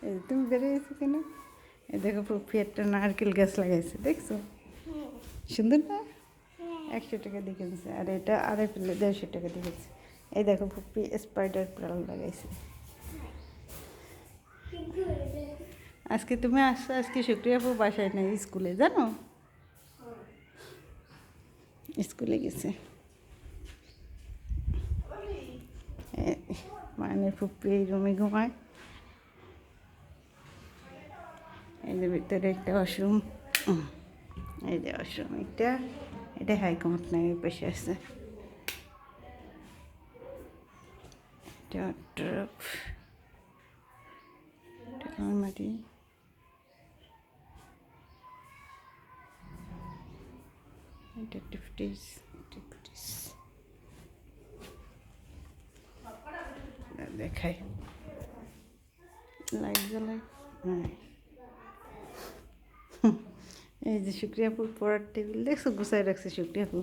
এই তুমি বেরিয়েছো কেন? এই দেখো পুপি একটা নারকেল গাছ লাগাইছে, দেখছো? সুন্দর না? 100 টাকা দিয়ে কিনছে, আর এটা আড়াই পেলে 150 টাকা দিয়ে কিনছে। এই দেখো পুপি স্পাইডার প্লান্ট লাগাইছে। আজকে তুমি আসছো, আজকে শুক্রিয়া আপু বাসায় নেই, স্কুলে জানো, স্কুলে গেছে। মায়ের পুপি এই রুমে ঘুমায়। এই যে ভিতরে একটা ওয়াশরুম, এই যে ওয়াশরুম, এটা হাইকমান্ড নাই, ওই পাশে আছে। এটা ট্রাপ, আলমারি, এটা একটা ফ্রিজ, দেখাই লাইট জ্বালাই। হ্যাঁ, এই যে শুক্রিয়াপুর পড়ার টেবিল দেখছো, গুছাই রাখছে শুক্রিয়াপুর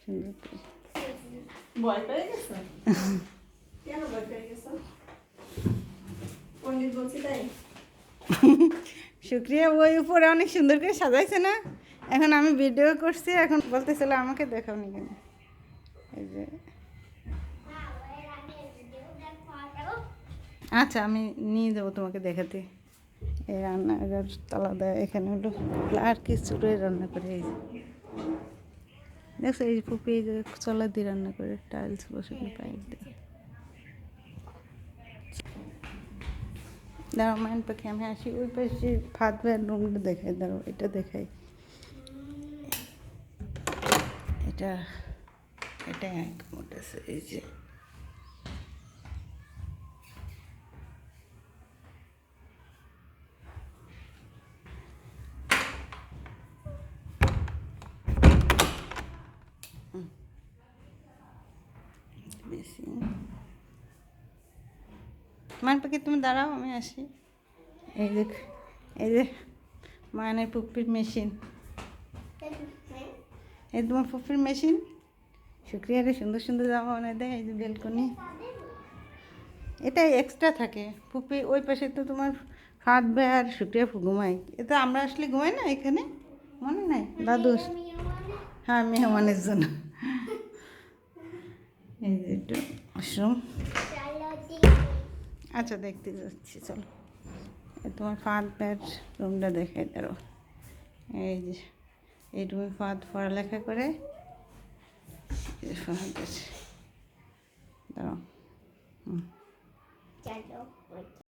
সুন্দর করে। ভয় পেয়ে গেছো? কেন ভয় পেয়ে গেছো? পণ্ডিত বলছি তাই? শুক্রিয়া ওই উপরে অনেক সুন্দর করে সাজাইছে না, এখন আমি ভিডিও করছি, এখন বলতেছিল আমাকে দেখাওনি কেন। এই যে আচ্ছা আমি নিয়ে যাবো তোমাকে দেখাতে। এই রান্নাঘর তালা দেয়, এখানে হলো আর কিছু রান্না করে। এই যে দেখছো, এই পুপি এই যে চলা দিয়ে রান্না করে, টাইলস বসানো পাইপ দিয়ে। দাঁড়াও মাইন পাখি, আমি আসি ওই পাশে ফাঁদ ভাইয়ের রুমটা দেখাই, দাঁড়াও এটা দেখাই। এটা এটা এক মোট আছে, এই যে বেশি। মান পাখি তুমি দাঁড়াও, আমি আসি। এই দেখ, এই যে মায়ের পুপির মেশিন, এই তোমার পুপির মেশিন। শুক্রিয়ারে সুন্দর সুন্দর জামা বানায় দেয়। এই যে বেলকনি, এটা এক্সট্রা থাকে। পুপি ওই পাশে তো তোমার হাত ব্যয়, আর শুক্রিয়া ঘুমাই, এটা আমরা আসলে ঘুমাই না এখানে, মনে নাই দাদু? হ্যাঁ, মেহমানের জন্য। এই যে একটু ওয়াশরুম। আচ্ছা দেখতে যাচ্ছি, চলো। তোমার ফাঁদ ব্যাট রুমটা দেখাই দাঁড়ো। এই যে এই রুমে ফাঁদ পড়ালেখা করে, ফাঁদ আছে, দাঁড়াও।